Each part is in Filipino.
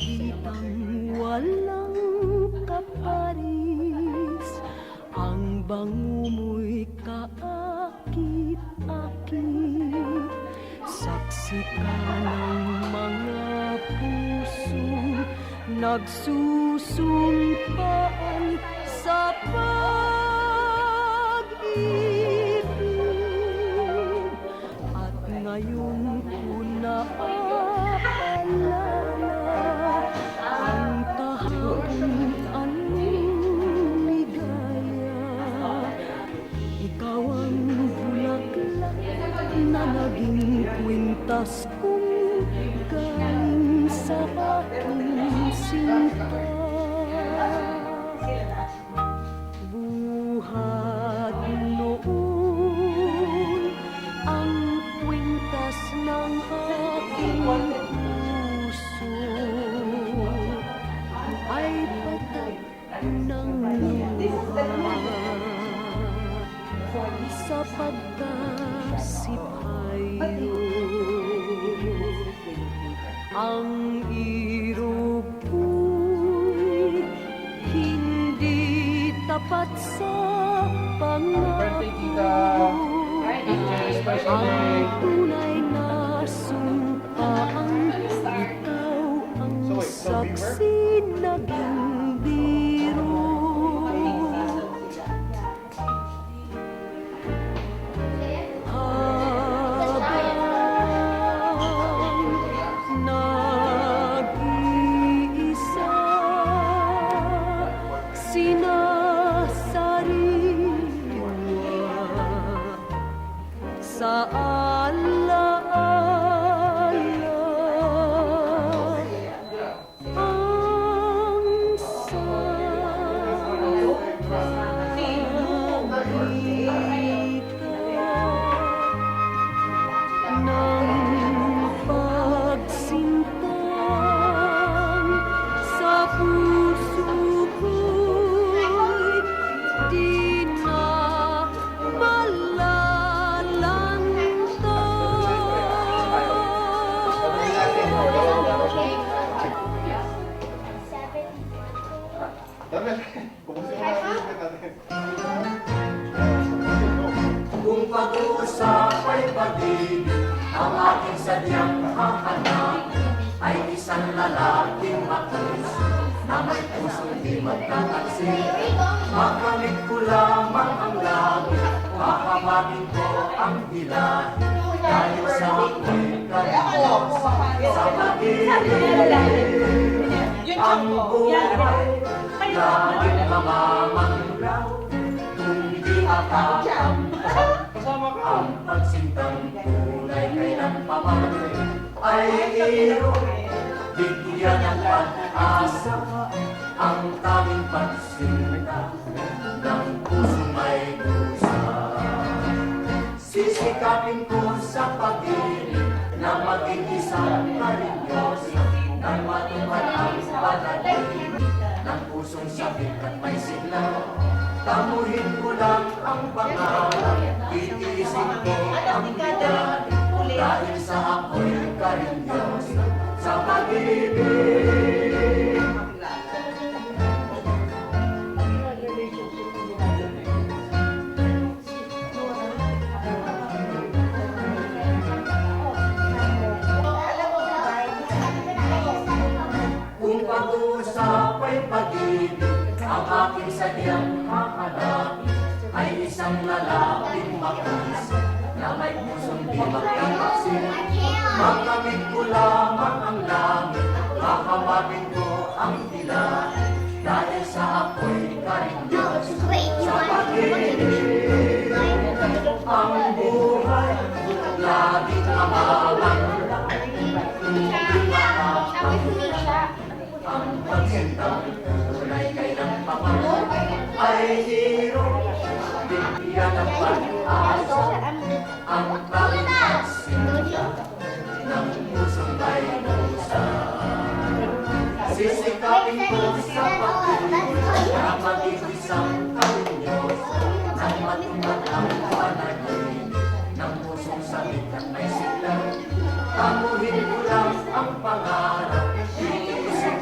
Kahitang walang kaparis, ang bango mo'y kaakit-akit. Saksi ka ng mga pusong nagsusumpaan sa pag-ibig. At ngayon ko naaalala ang kahapon anong ligaya. Ikaw ang bulaklak na naging kwintas kong galing sa aking sinta. Buhat noon ang kwintas ng aking puso ay patag ng luha sa pagkasipayo. Ang irog ko'y hindi tapat sa pangako. Ang tunay na sumpaang ikaw ang saksi naging biro. Sa alaala ang salita ng pagsintang sa puso ko'y di na kung pag-uusap ay pag-ibig, ang aking sadyang hahanap ay isang lalaking mapuso na may pusong di magkakasin. Makamit ko lamang ang langit, makamagin ko ang hilahin, dahil sa ako'y kanyos sa pag-ibig. Ang buhay laging mamamanglaw, kung di akam ang pagsintang tunay kailan paman ay iyong bigyan ng pag-asa. Ang tanging pagsinta ng puso may dusa. Sisikapin ko sa pag-ibig na maging isang karinyosa, nang matupad ang panaginip ng pusong sabik at may sigla. Tamuhin ko lang ang pangalan, itiisin ko ang bigat, dahil sa ako'y karinyosa sa pag-ibig. Kung pag-uusap ay pag-ibig, ang aking sadyang hahanapin ay isang lalaking mapuso na may pusong di magkakaksin. Makamit ko lamang ang langit, makamagin ko ang hilahin, dahil sa ako'y karinyosa sa pag-ibig. Ang buhay laging mamamanglang, hindi makakapagod. Ang pagsintang tunay kailan paman ay hirong bigyan ng pag-asa. Ang tanging pagsinta ng pusong may dusa. Sisikapin ko sa pag-ibig na maging isang karinyosa, nang matupad ang panaginip ng pusong sabik at may sigla. Tamuhin ko lang ang pangarap, itiisin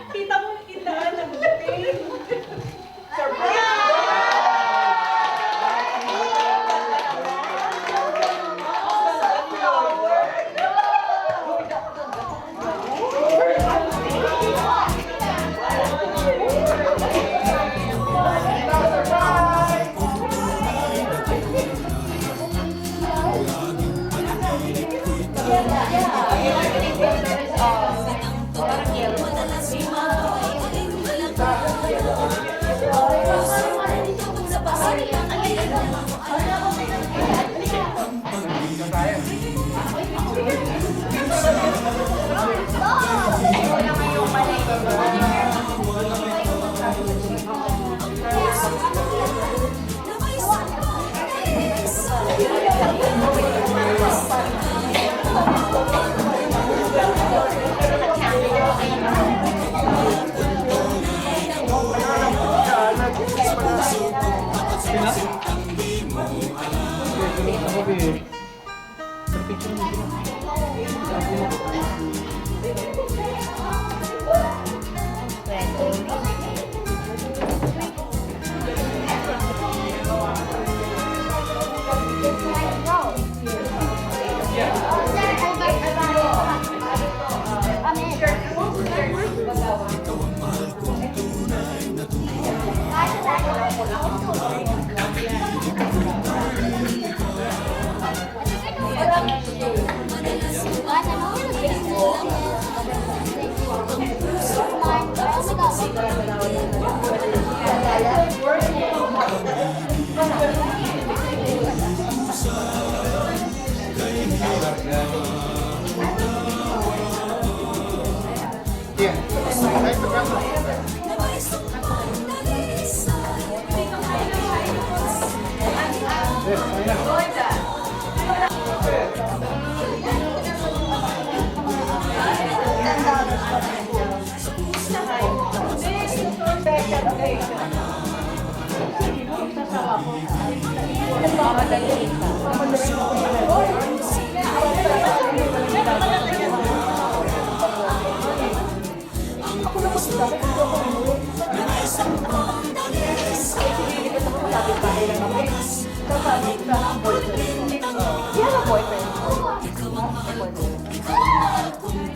Kita mo kita ng buting. Surprise!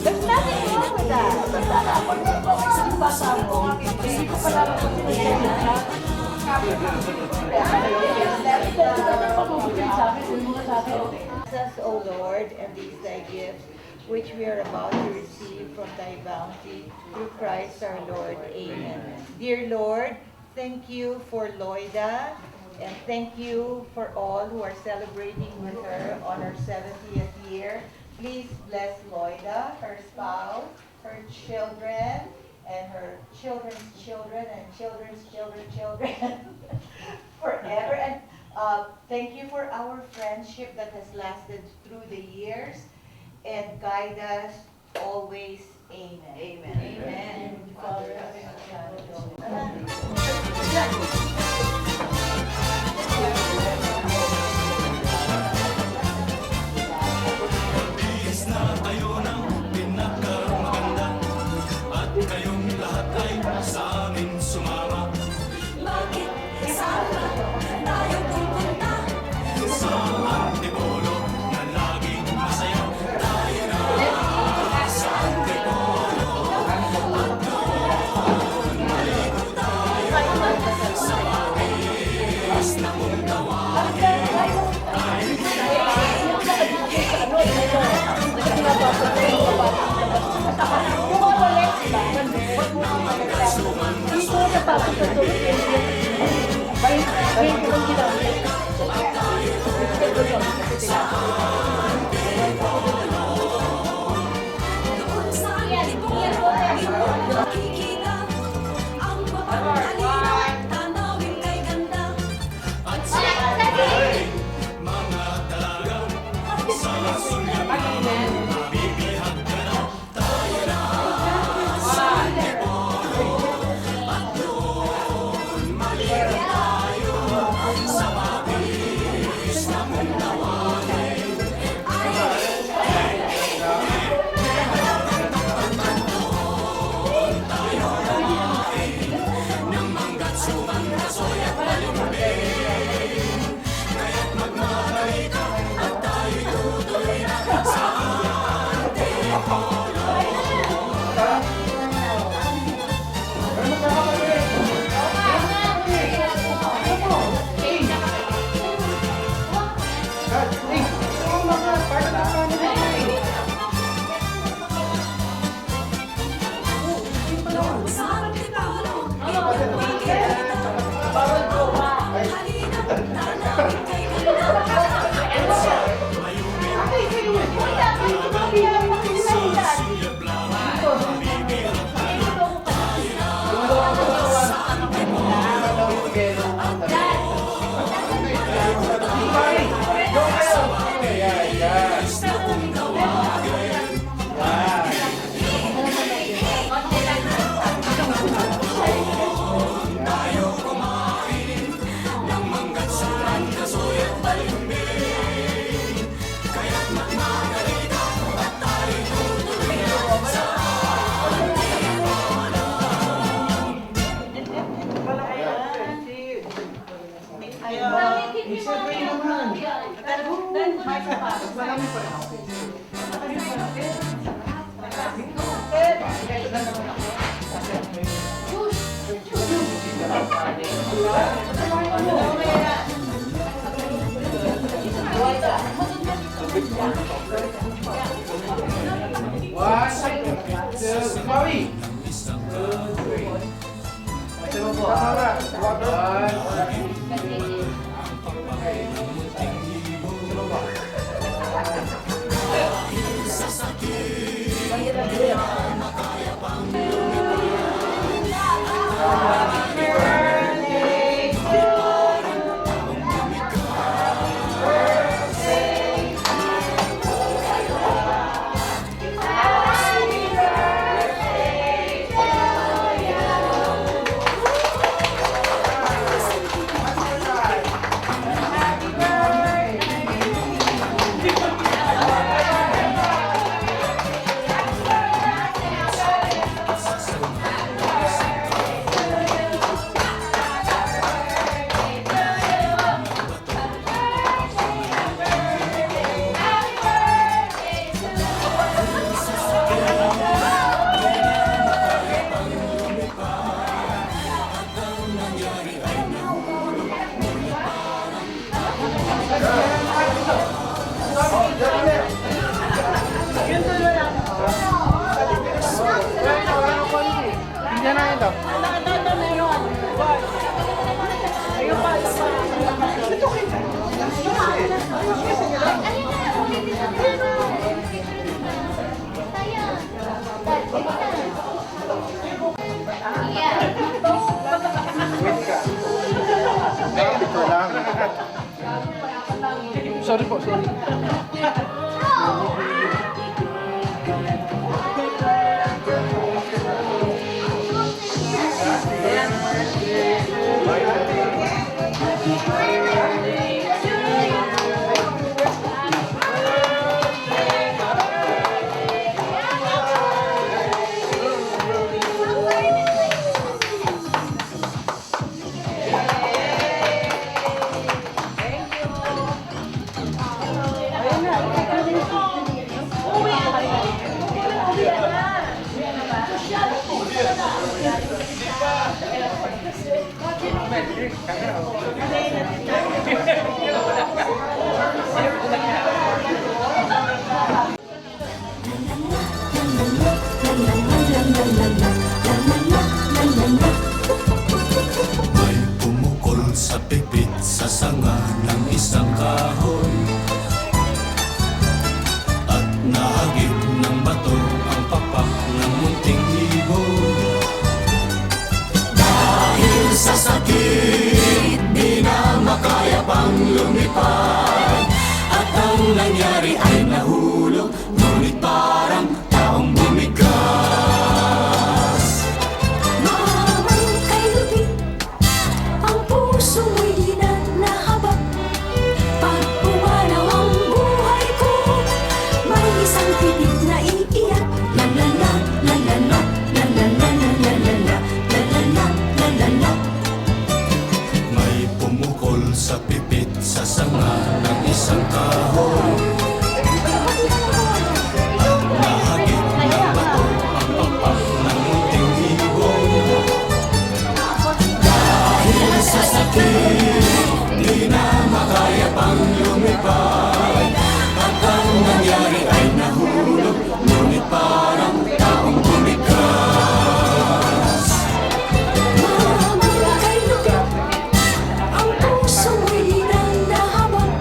There's nothing wrong with that. Us, O Lord, and these thy gifts, which we are about to receive from thy bounty, through Christ our Lord. Amen. Dear Lord, thank you for Loida, and thank you for all who are celebrating with her on her 70th year. Please bless Loida, her spouse, her children, and her children's children, and children's children, forever. And thank you for our friendship that has lasted through the years, and guide us always. Amen. Amen. Amen. Father, Sorry po, sorry. May pumukol sa pipit sa sanga ng isang kahoy at nahagip ng bato ang papak ng munting ibon. Dahil sa sakit, di na makaya pang lumipad at ang nangyari ay nahulog, ngunit parang taong bumigkas. Mahamang kay lupit, ang puso mo'y di na nahabag. Pag pumanaw ang buhay ko, may isang titig na iiyak. La la la, la la la, la la la la la la la, la la la, la la la. May pumukol sa pipit sa sanga ng isang kahoy at nahagip ng bato ang papak ng munting ibon. Dahil sa sakit, di na makaya pang lumipad at ang nangyari ay nahulog, ngunit parang taong bumigkas. Mahamang kay lupit, ang puso mo'y di na nahabag.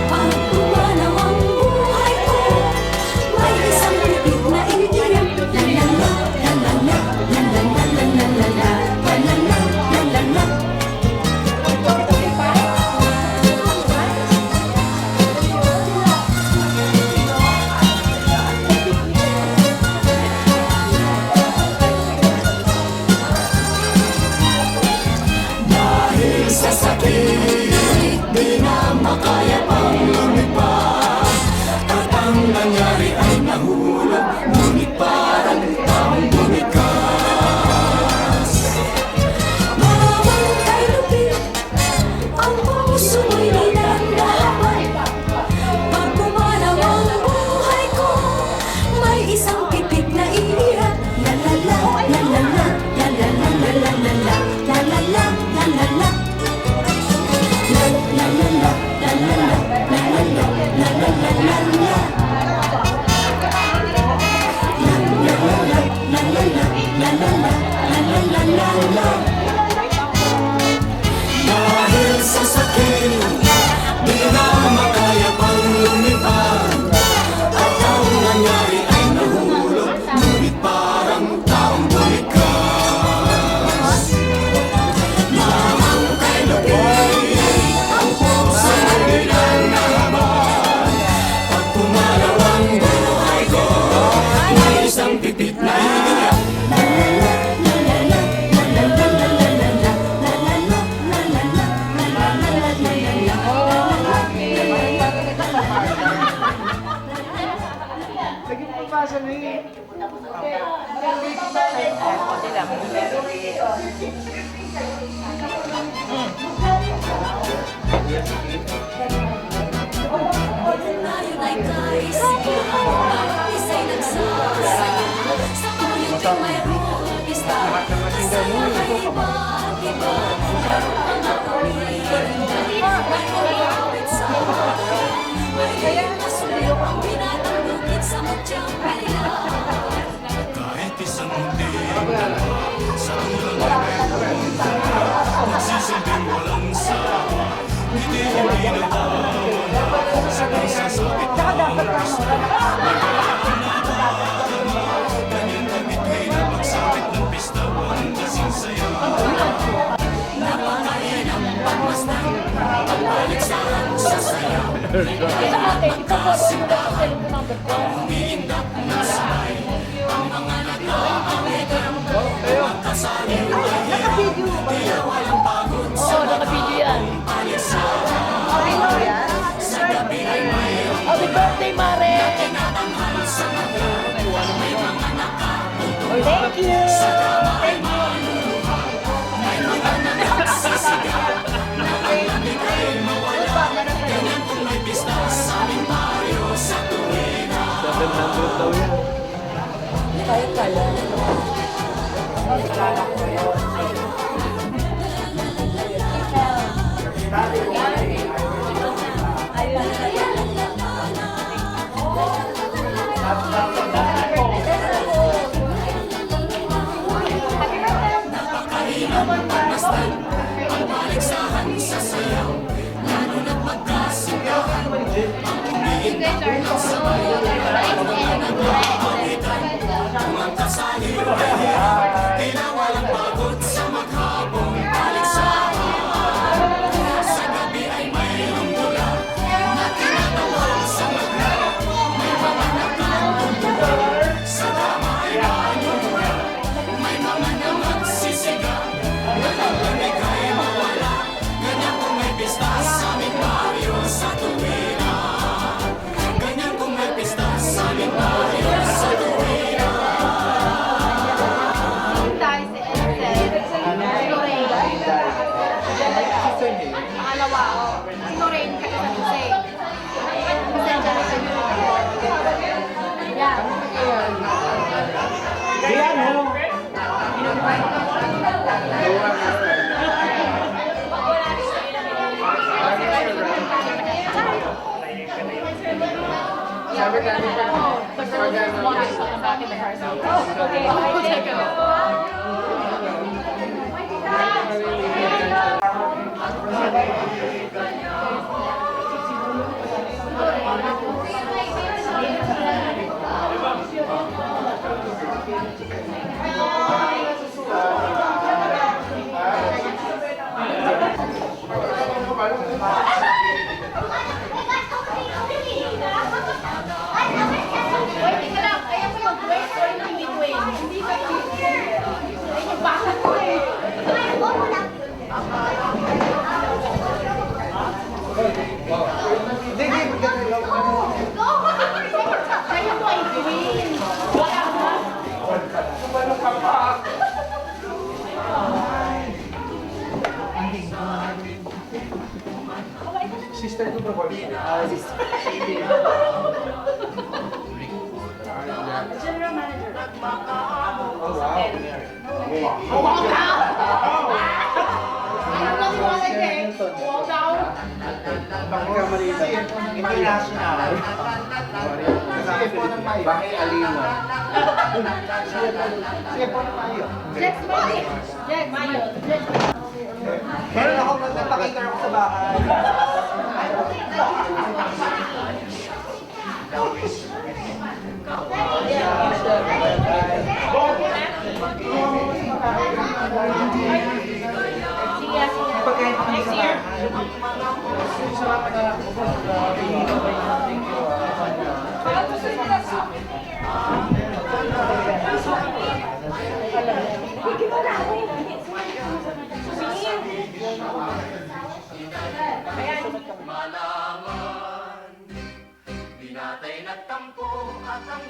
Pag pumanaw ang buhay ko, may isang titig na iiyak. La la la, la la la, la la la la la la la, la la la, la la la. Dahil sa sakit, di na makaya pang lumipad at ang nangyari ay nahulog, ngunit parang taong bumigkas. Mahamang kay lupit, ang puso mo'y di na nahabag. Dahil sa sakit, di na makaya pang lumipad. At ang nangyari ay nahulog, ngunit parang taong bumikas. Lamang kay Lupit, ang puso ay nanahaban. Pag pumalaw ang buhay ko, may isang pipit na iyak. Sige po pa sa may... Ngayon ay kaisipan, bawat isa'y nagsasaya. Sa bayang mayroong pista, kasama ay iba't iba. Mga umiiling, may umiawit sa akin. May nasulit ang pinatulugin sa mutyang bilyan. Kahit isang munting sa ulang ay pumunta, magsisilbing walang sawa. Hindi nawawala sa nagsasakit na oras. May ganyan kabitay na pagsakit ng pista, walang kasing saya. Napakaya ng pagmasdan, pagbalik sa sasayaw. Umiindak na sabay, ang mga nag-aawit ang kasaliw ay tila walang pagod sa maghapong paligsahan. Sa gabi ay mayroong Happy birthday, Mare! tinatanghal sa magkakuan. May mga nakatutuwa Thank you! sa drama ay maluluha. May mga nagsisigaw, nakalamig ay mawala. Ganyan kung may pista sa aming baryo sa tuwina. Napakahirap magmasdan, ang paligsahan sa sayaw. Lalo na't magkasugahan, ang umiindak ng sabay. Ang mga nag-aawitan, kung ang kasaliw ay tila walang pagod sa maghapong paligsahan. Sa gabi ay mayroong dula na tinatawag sa maghrap. May mga nagkatutuwa, sa drama ay maluluha. May mga nagsisigaw, nalalamig ay mawala. Ganyan kung may pista sa aming baryo sa tuwina. Ganyan kung may pista sa aming baryo sa tuwina. Sister ko ba? General manager. Oh, International. Kasi po ng Mayo. Bakit Aliwa? Siya po ng Mayo. Jex, Mayo. Jex, Mayo. Jex, Meron ako nagpakita ako sa bahay. Pagkain pa kami sa bahay. Malaman, binatay nagtampo at ang